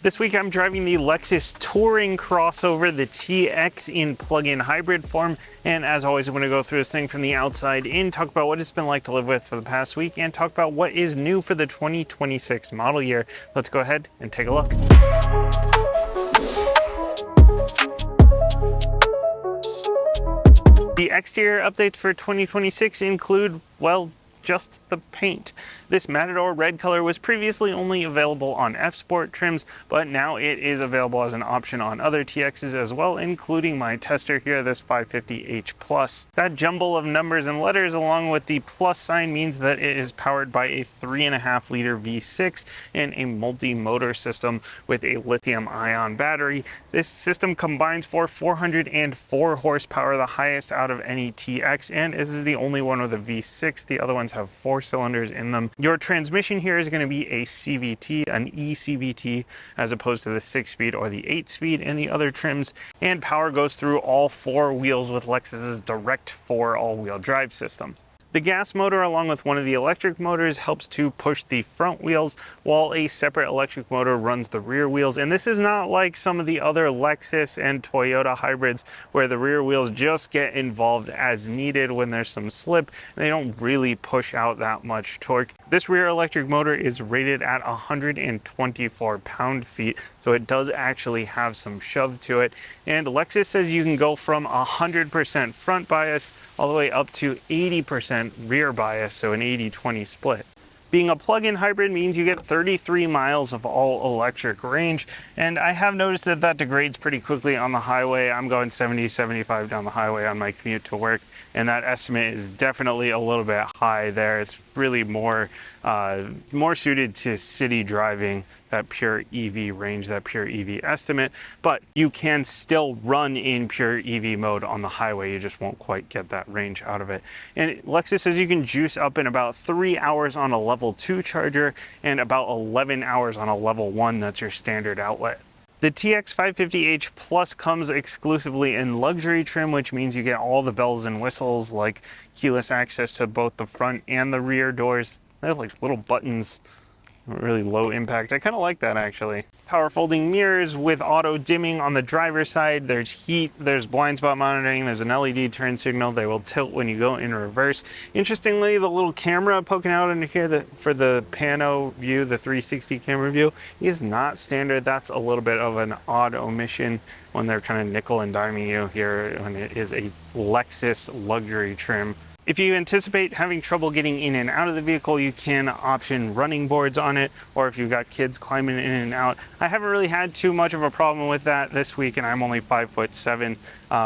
This week I'm driving the Lexus touring crossover, the TX in plug-in hybrid form. And as always, I'm going to go through this thing from the outside in, talk about what it's been like to live with for the past week, and talk about what is new for the 2026 model year. Let's go ahead and take a look. The exterior updates for 2026 include, well, just the paint. This Matador Red color was previously only available on F-Sport trims, but now it is available as an option on other TXs as well, including my tester here, this 550H Plus. That jumble of numbers and letters along with the plus sign means that it is powered by a 3.5 liter V6 and a multi-motor system with a lithium-ion battery. This system combines for 404 horsepower, the highest out of any TX, and this is the only one with a V6. The other ones have 4 cylinders in them. Your transmission here is going to be a CVT, an eCVT, as opposed to the 6-speed or the 8-speed in the other trims, and power goes through all 4 wheels with Lexus's direct 4 all-wheel drive system. The gas motor, along with one of the electric motors, helps to push the front wheels, while a separate electric motor runs the rear wheels. And this is not like some of the other Lexus and Toyota hybrids, where the rear wheels just get involved as needed when there's some slip, and they don't really push out that much torque. This rear electric motor is rated at 124 pound-feet, so it does actually have some shove to it. And Lexus says you can go from 100% front bias all the way up to 80% rear bias, so an 80-20 split. Being a plug-in hybrid means you get 33 miles of all-electric range, and I have noticed that that degrades pretty quickly on the highway. I'm going 70, 75 down the highway on my commute to work, and that estimate is definitely a little bit high there. It's really more suited to city driving, that pure EV range, that pure EV estimate, but you can still run in pure EV mode on the highway. You just won't quite get that range out of it. And Lexus says you can juice up in about 3 hours on a level 2 charger and about 11 hours on a level 1. That's your standard outlet. The TX 550H Plus comes exclusively in luxury trim, which means you get all the bells and whistles like keyless access to both the front and the rear doors. There's like little buttons, really low impact. I kind of like that actually. Power folding mirrors with auto dimming on the driver's side. There's heat, there's blind spot monitoring, there's an LED turn signal. They will tilt when you go in reverse. Interestingly, the little camera poking out under here for the pano view, the 360 camera view, is not standard. That's a little bit of an odd omission when they're kind of nickel and diming you here when it is a Lexus luxury trim. If you anticipate having trouble getting in and out of the vehicle, you can option running boards on it, or if you've got kids climbing in and out. I haven't really had too much of a problem with that this week, and I'm only 5'7",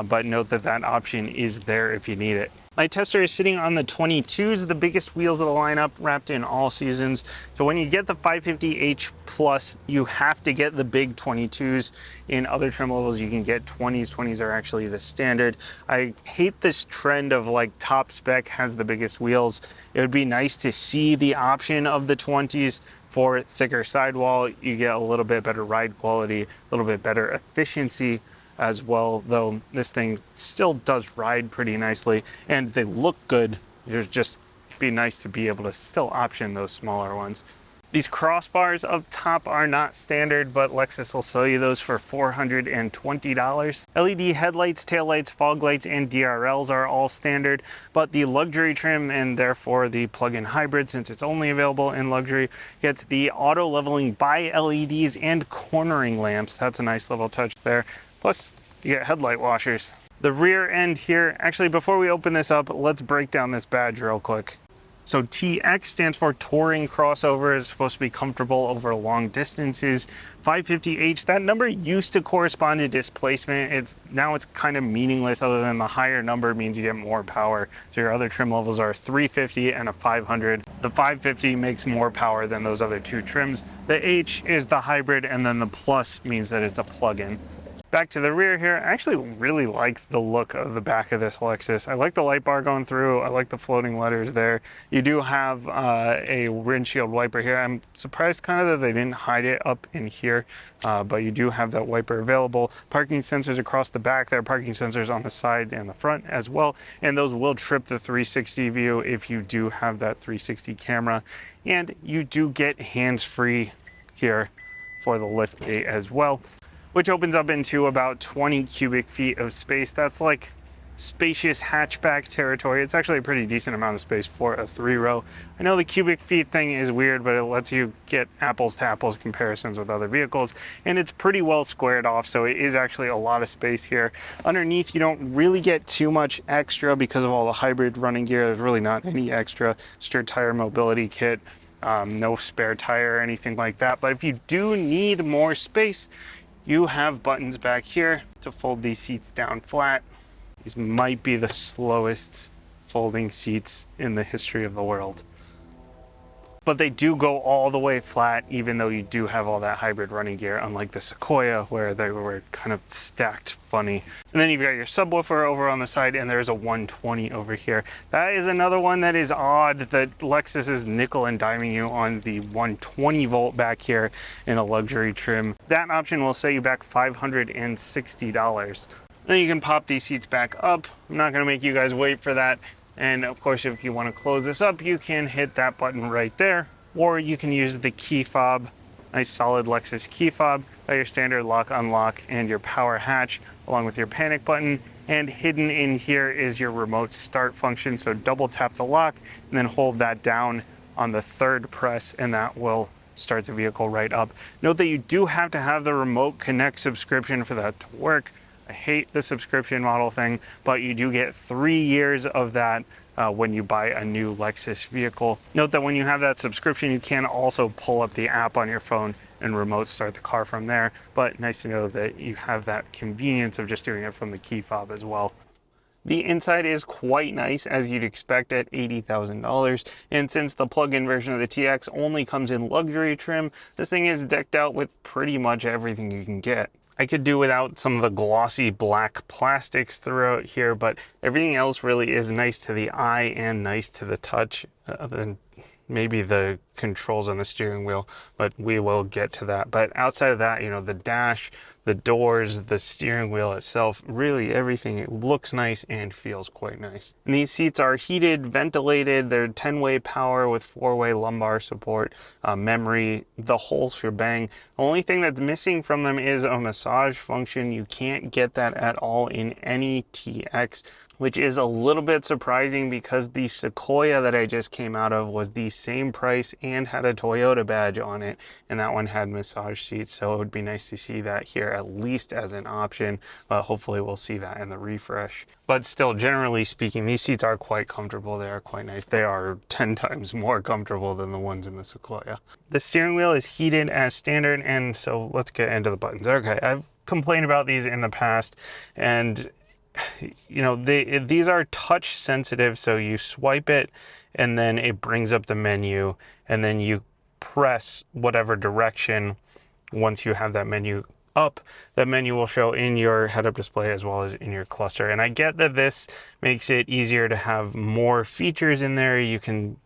but note that that option is there if you need it. My tester is sitting on the 22s, the biggest wheels of the lineup, wrapped in all seasons. So when you get the 550H Plus, you have to get the big 22s. In other trim levels, you can get 20s. 20s are actually the standard. I hate this trend of like top spec has the biggest wheels. It would be nice to see the option of the 20s for thicker sidewall. You get a little bit better ride quality, a little bit better efficiency as well, though this thing still does ride pretty nicely and they look good. It'd just be nice to be able to still option those smaller ones. These crossbars up top are not standard, but Lexus will sell you those for $420. LED headlights, taillights, fog lights, and DRLs are all standard, but the luxury trim, and therefore the plug-in hybrid, since it's only available in luxury, gets the auto leveling by LEDs and cornering lamps. That's a nice little touch there. Plus, you get headlight washers. The rear end here, actually before we open this up, let's break down this badge real quick. So TX stands for Touring Crossover. It's supposed to be comfortable over long distances. 550H, that number used to correspond to displacement. Now it's kind of meaningless, other than the higher number means you get more power. So your other trim levels are 350 and a 500. The 550 makes more power than those other two trims. The H is the hybrid, and then the plus means that it's a plug-in. Back to the rear here, I actually really like the look of the back of this Lexus. I like the light bar going through. I like the floating letters there. You do have a windshield wiper here. I'm surprised kind of that they didn't hide it up in here, but you do have that wiper available. Parking sensors across the back. There are parking sensors on the side and the front as well, and those will trip the 360 view if you do have that 360 camera. And you do get hands-free here for the lift gate as well, which opens up into about 20 cubic feet of space. That's like spacious hatchback territory. It's actually a pretty decent amount of space for a 3-row. I know the cubic feet thing is weird, but it lets you get apples to apples comparisons with other vehicles, and it's pretty well squared off, so it is actually a lot of space here. Underneath, you don't really get too much extra because of all the hybrid running gear. There's really not any extra. Just your tire mobility kit, no spare tire or anything like that. But if you do need more space, you have buttons back here to fold these seats down flat. These might be the slowest folding seats in the history of the world. But they do go all the way flat, even though you do have all that hybrid running gear, unlike the Sequoia, where they were kind of stacked funny. And then you've got your subwoofer over on the side, and there's a 120 over here. That is another one that is odd, that Lexus is nickel and diming you on the 120 volt back here in a luxury trim. That option will set you back $560. Then you can pop these seats back up. I'm not gonna make you guys wait for that. And of course, if you wanna close this up, you can hit that button right there, or you can use the key fob, nice solid Lexus key fob, got your standard lock, unlock, and your power hatch, along with your panic button. And hidden in here is your remote start function. So double tap the lock and then hold that down on the third press, and that will start the vehicle right up. Note that you do have to have the Remote Connect subscription for that to work. I hate the subscription model thing, but you do get 3 years of that when you buy a new Lexus vehicle. Note that when you have that subscription, you can also pull up the app on your phone and remote start the car from there. But nice to know that you have that convenience of just doing it from the key fob as well. The inside is quite nice, as you'd expect at $80,000. And since the plug-in version of the TX only comes in luxury trim, this thing is decked out with pretty much everything you can get. I could do without some of the glossy black plastics throughout here, but everything else really is nice to the eye and nice to the touch, other than maybe the controls on the steering wheel, but we will get to that. But outside of that, you know, the dash, the doors, the steering wheel itself, really everything, it looks nice and feels quite nice. And these seats are heated, ventilated, they're 10-way power with 4-way lumbar support, memory, the whole shebang. The only thing that's missing from them is a massage function. You can't get that at all in any TX, which is a little bit surprising because the Sequoia that I just came out of was the same price and had a Toyota badge on it, and that one had massage seats, so it would be nice to see that here at least as an option, but hopefully we'll see that in the refresh. But still, generally speaking, these seats are quite comfortable. They are quite nice. They are 10 times more comfortable than the ones in the Sequoia. The steering wheel is heated as standard, and so let's get into the buttons. Okay, I've complained about these in the past, and you know, these are touch sensitive, so you swipe it and then it brings up the menu, and then you press whatever direction. Once you have that menu up, that menu will show in your head-up display as well as in your cluster. And I get that this makes it easier to have more features in there. You can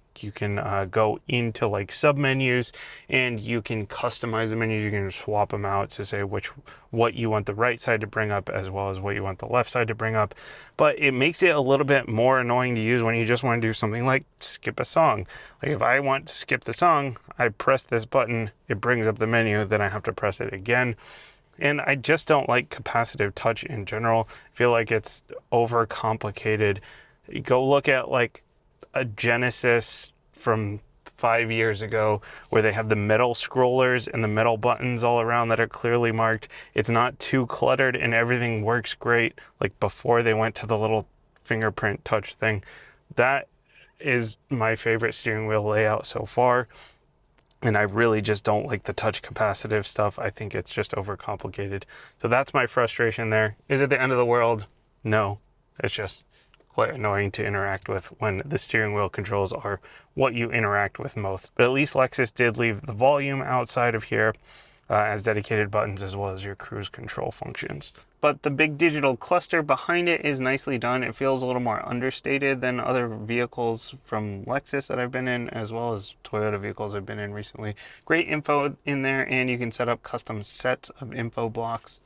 go into like sub menus, and you can customize the menus. You can swap them out to say what you want the right side to bring up as well as what you want the left side to bring up. But it makes it a little bit more annoying to use when you just want to do something like skip a song. Like if I want to skip the song, I press this button, it brings up the menu, then I have to press it again. And I just don't like capacitive touch in general. I feel like it's overcomplicated. You go look at like a Genesis from 5 years ago where they have the metal scrollers and the metal buttons all around that are clearly marked. It's not too cluttered and everything works great, like before they went to the little fingerprint touch thing. That is my favorite steering wheel layout so far, and I really just don't like the touch capacitive stuff. I think it's just overcomplicated. So that's my frustration there. Is it the end of the world? No, it's just quite annoying to interact with when the steering wheel controls are what you interact with most. But at least Lexus did leave the volume outside of here as dedicated buttons, as well as your cruise control functions. But the big digital cluster behind it is nicely done. It feels a little more understated than other vehicles from Lexus that I've been in, as well as Toyota vehicles I've been in recently. Great info in there, and you can set up custom sets of info blocks.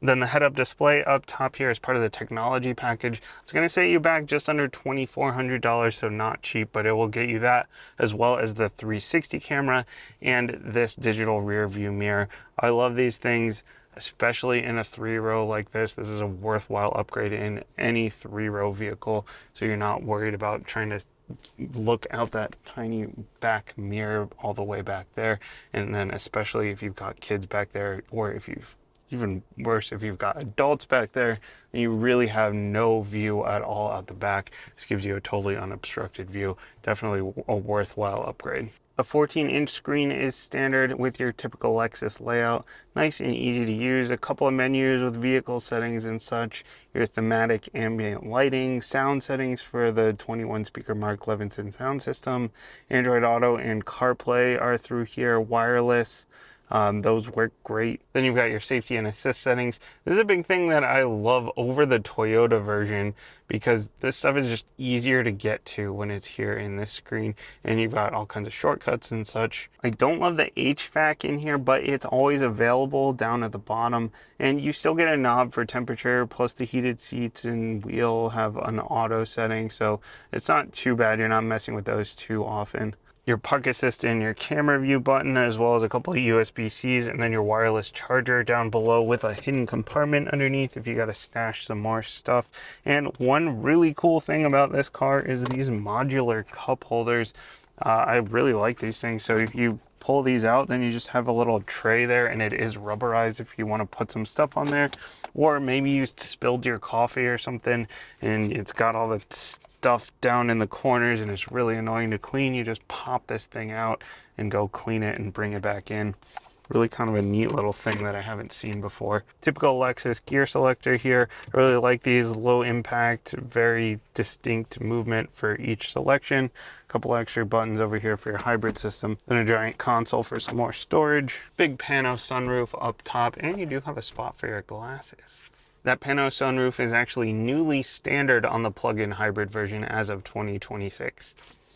Then the head-up display up top here is part of the technology package. It's going to set you back just under $2,400, so not cheap, but it will get you that, as well as the 360 camera and this digital rear view mirror. I love these things, especially in a 3-row like this. This is a worthwhile upgrade in any 3-row vehicle, so you're not worried about trying to look out that tiny back mirror all the way back there. And then especially if you've got kids back there, or if you've, even worse, if you've got adults back there, and you really have no view at all out the back. This gives you a totally unobstructed view. Definitely a worthwhile upgrade. A 14-inch screen is standard with your typical Lexus layout. Nice and easy to use. A couple of menus with vehicle settings and such. Your thematic ambient lighting, sound settings for the 21-speaker Mark Levinson sound system. Android Auto and CarPlay are through here. Wireless. Those work great. Then you've got your safety and assist settings. This is a big thing that I love over the Toyota version, because this stuff is just easier to get to when it's here in this screen, and you've got all kinds of shortcuts and such. I don't love the HVAC in here, but it's always available down at the bottom, and you still get a knob for temperature, plus the heated seats and wheel have an auto setting, so it's not too bad. You're not messing with those too often. Your park assist and your camera view button, as well as a couple of USB-Cs, and then your wireless charger down below with a hidden compartment underneath if you got to stash some more stuff. And one really cool thing about this car is these modular cup holders. I really like these things. So if you pull these out, then you just have a little tray there, and it is rubberized if you want to put some stuff on there. Or maybe you spilled your coffee or something and it's got all the stuff down in the corners and it's really annoying to clean. You just pop this thing out and go clean it and bring it back in. Really kind of a neat little thing that I haven't seen before. Typical Lexus gear selector here. I really like these. Low impact, very distinct movement for each selection. A couple extra buttons over here for your hybrid system. Then a giant console for some more storage. Big pano sunroof up top, and you do have a spot for your glasses. That pano sunroof is actually newly standard on the plug-in hybrid version as of 2026.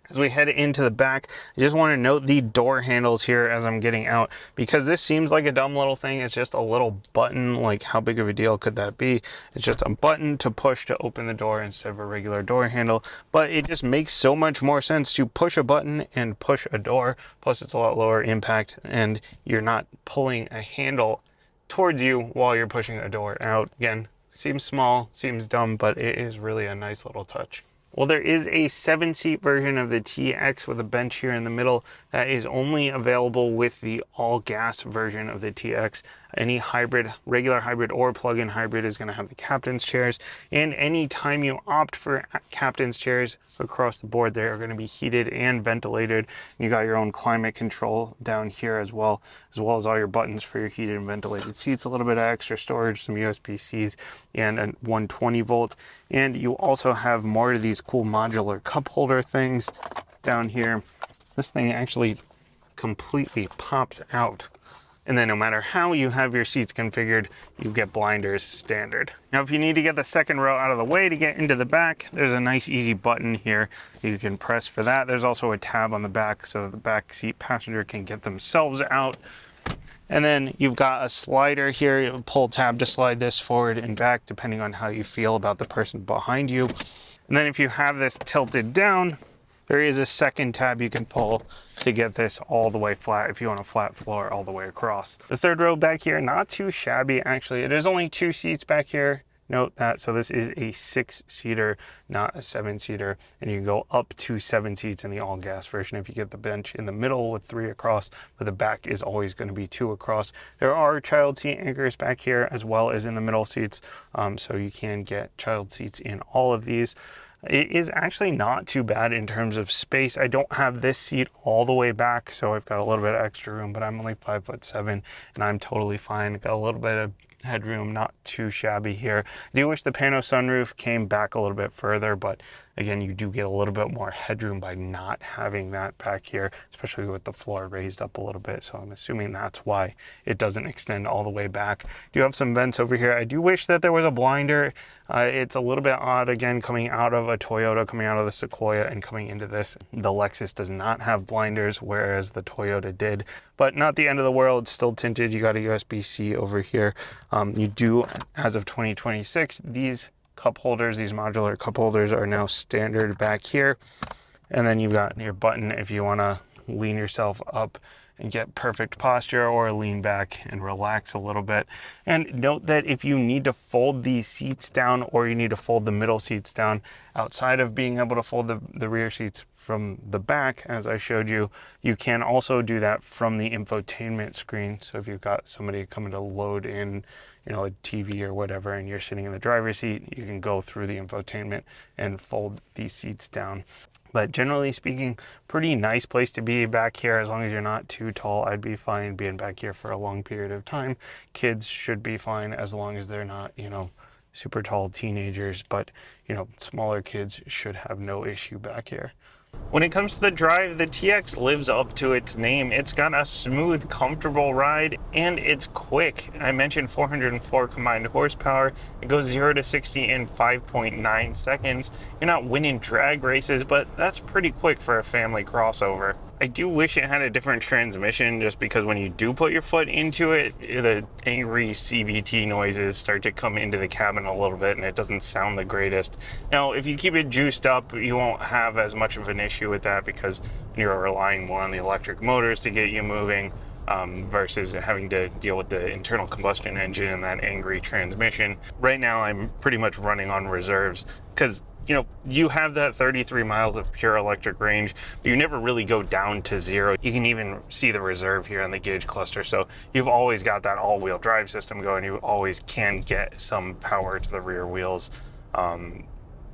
As we head into the back, I just want to note the door handles here as I'm getting out, because this seems like a dumb little thing. It's just a little button. Like, how big of a deal could that be? It's just a button to push to open the door instead of a regular door handle, but it just makes so much more sense to push a button and push a door. Plus it's a lot lower impact and you're not pulling a handle towards you while you're pushing a door out. Again, seems small, seems dumb, but it is really a nice little touch. Well, there is a 7-seat version of the TX with a bench here in the middle that is only available with the all-gas version of the TX. Any hybrid, regular hybrid or plug-in hybrid, is going to have the captain's chairs, and any time you opt for captain's chairs across the board, they are going to be heated and ventilated. You got your own climate control down here as well as all your buttons for your heated and ventilated seats, a little bit of extra storage, some USB-Cs, and a 120 volt. And you also have more of these cool modular cup holder things down here. This thing actually completely pops out. And then no matter how you have your seats configured, you get blinders standard. Now, if you need to get the second row out of the way to get into the back, there's a nice easy button here you can press for that. There's also a tab on the back so the back seat passenger can get themselves out. And then you've got a slider here. You pull tab to slide this forward and back depending on how you feel about the person behind you. And then if you have this tilted down, there is a second tab you can pull to get this all the way flat if you want a flat floor all the way across. The third row back here, not too shabby actually. There's only 2 seats back here. Note that. So this is a 6-seater, not a 7-seater, and you can go up to 7 seats in the all-gas version if you get the bench in the middle with 3 across, but the back is always going to be 2 across. There are child seat anchors back here as well as in the middle seats, so you can get child seats in all of these. It is actually not too bad in terms of space. I don't have this seat all the way back, so I've got a little bit of extra room, but I'm only 5'7", and I'm totally fine. Got a little bit of headroom, not too shabby here. I do wish the pano sunroof came back a little bit further, but again, you do get a little bit more headroom by not having that back here, especially with the floor raised up a little bit. So I'm assuming that's why it doesn't extend all the way back. Do have some vents over here. I do wish that there was a blinder. It's a little bit odd, again, coming out of a Toyota, coming out of the Sequoia and coming into this. The Lexus does not have blinders, whereas the Toyota did, but not the end of the world. It's still tinted. You got a USB-C over here. You do, as of 2026, these cup holders, these modular cup holders are now standard back here. And then you've got your button if you want to lean yourself up and get perfect posture, or lean back and relax a little bit. And note that if you need to fold these seats down, or you need to fold the middle seats down, outside of being able to fold the rear seats from the back, as I showed you, you can also do that from the infotainment screen. So if you've got somebody coming to load in, you know, a TV or whatever, and you're sitting in the driver's seat, you can go through the infotainment and fold these seats down. But generally speaking, pretty nice place to be back here. As long as you're not too tall, I'd be fine being back here for a long period of time. Kids should be fine as long as they're not, you know, super tall teenagers, but, you know, smaller kids should have no issue back here. When it comes to the drive, the TX lives up to its name. It's got a smooth, comfortable ride, and it's quick. I mentioned 404 combined horsepower. It goes 0 to 60 in 5.9 seconds. You're not winning drag races, but that's pretty quick for a family crossover. I do wish it had a different transmission, just because when you do put your foot into it, the angry CVT noises start to come into the cabin a little bit, and it doesn't sound the greatest. Now, if you keep it juiced up, you won't have as much of an issue with that, because you're relying more on the electric motors to get you moving, versus having to deal with the internal combustion engine and that angry transmission. Right now, I'm pretty much running on reserves, because you know, you have that 33 miles of pure electric range, but you never really go down to 0. You can even see the reserve here on the gauge cluster. So you've always got that all-wheel drive system going. You always can get some power to the rear wheels,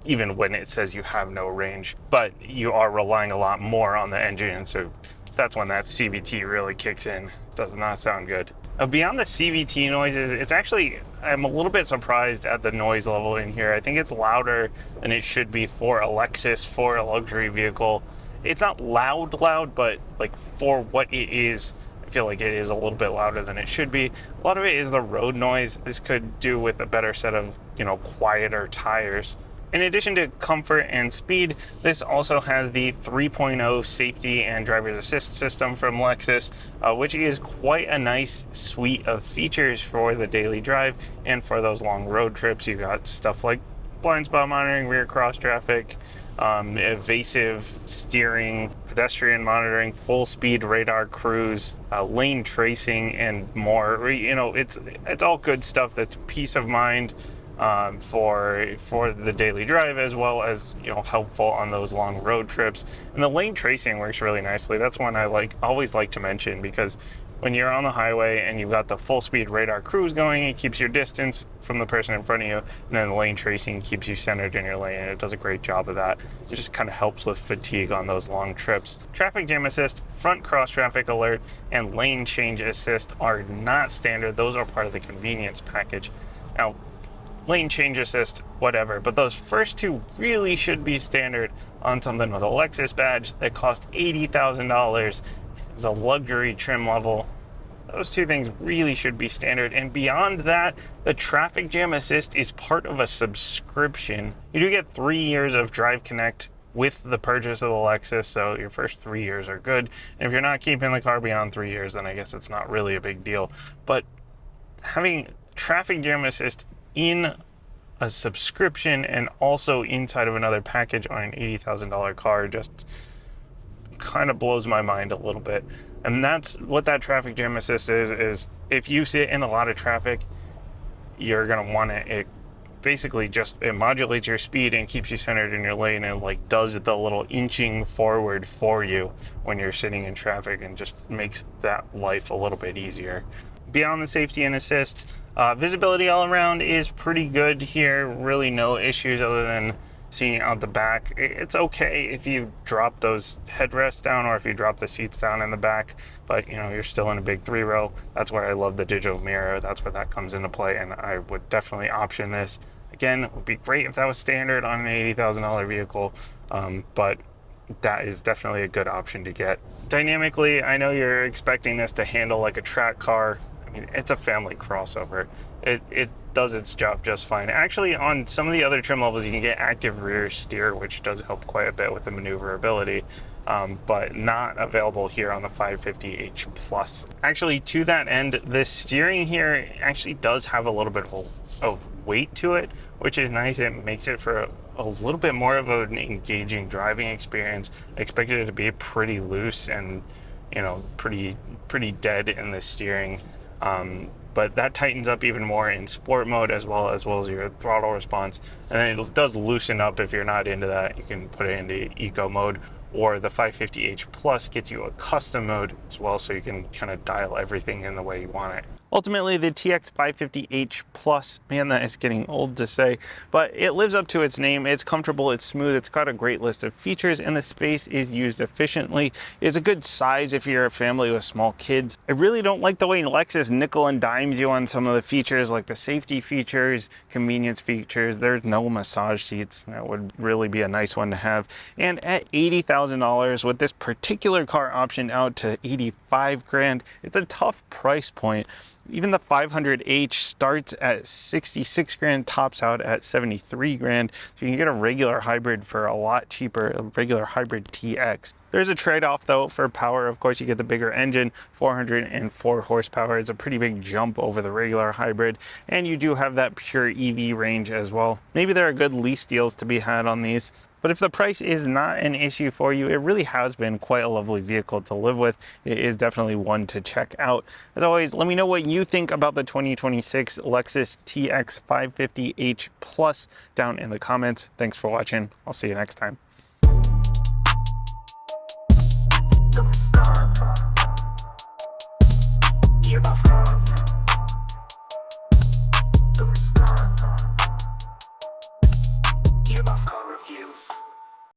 even when it says you have no range. But you are relying a lot more on the engine, so that's when that CVT really kicks in. Does not sound good. Beyond the CVT noises, it's actually, I'm a little bit surprised at the noise level in here. I think it's louder than it should be for a Lexus, for a luxury vehicle. It's not loud, but like for what it is, I feel like it is a little bit louder than it should be. A lot of it is the road noise. This could do with a better set of, you know, quieter tires. In addition to comfort and speed, this also has the 3.0 safety and driver's assist system from Lexus, which is quite a nice suite of features for the daily drive and for those long road trips. You've got stuff like blind spot monitoring, rear cross traffic, evasive steering, pedestrian monitoring, full speed radar cruise, lane tracing, and more. You know, it's all good stuff that's peace of mind for the daily drive, as well as, you know, helpful on those long road trips. And the lane tracing works really nicely. That's one I always like to mention, because when you're on the highway and you've got the full speed radar cruise going, it keeps your distance from the person in front of you, and then the lane tracing keeps you centered in your lane, and it does a great job of that. It just kind of helps with fatigue on those long trips. Traffic jam assist, front cross traffic alert, and lane change assist are not standard. Those are part of the convenience package. Now, lane change assist, whatever, but those first two really should be standard on something with a Lexus badge that cost $80,000. It's a luxury trim level. Those two things really should be standard. And beyond that, the traffic jam assist is part of a subscription. You do get 3 years of Drive Connect with the purchase of the Lexus, so your first 3 years are good. And if you're not keeping the car beyond 3 years, then I guess it's not really a big deal. But having traffic jam assist in a subscription and also inside of another package on an $80,000 car just kind of blows my mind a little bit. And that's what that traffic jam assist is if you sit in a lot of traffic, you're going to want it. It basically just, it modulates your speed and keeps you centered in your lane, and like does the little inching forward for you when you're sitting in traffic, and just makes that life a little bit easier. Beyond the safety and assist, visibility all around is pretty good here. Really no issues other than seeing out the back. It's okay if you drop those headrests down, or if you drop the seats down in the back, but you know, you're still in a big 3-row. That's where I love the digital mirror. That's where that comes into play, and I would definitely option this. Again, it would be great if that was standard on an $80,000 vehicle, but that is definitely a good option to get. Dynamically, I know you're expecting this to handle like a track car. I mean, it's a family crossover. It does its job just fine. Actually, on some of the other trim levels, you can get active rear steer, which does help quite a bit with the maneuverability. but not available here on the 550h Plus. Actually, to that end, the steering here actually does have a little bit of weight to it, which is nice. It makes it for a little bit more of an engaging driving experience. I expected it to be pretty loose and, you know, pretty dead in the steering. But that tightens up even more in sport mode as well as your throttle response. And then it does loosen up if you're not into that. You can put it into eco mode, or the 550h Plus gets you a custom mode as well, so you can kind of dial everything in the way you want it. Ultimately, the TX 550h Plus, man, that is getting old to say, but it lives up to its name. It's comfortable, it's smooth, it's got a great list of features, and the space is used efficiently. It's a good size if you're a family with small kids. I really don't like the way Lexus nickel and dimes you on some of the features, like the safety features, convenience features. There's no massage seats. That would really be a nice one to have. And at $80,000 with this particular car optioned out to 85 grand, it's a tough price point. Even the 500h starts at 66 grand, tops out at 73 grand. So you can get a regular hybrid for a lot cheaper, a regular hybrid TX. There's a trade-off though for power. Of course, you get the bigger engine, 404 horsepower. It's a pretty big jump over the regular hybrid. And you do have that pure EV range as well. Maybe there are good lease deals to be had on these. But if the price is not an issue for you, it really has been quite a lovely vehicle to live with. It is definitely one to check out. As always, let me know what you think about the 2026 Lexus TX 550h Plus down in the comments. Thanks for watching. I'll see you next time. Superstar.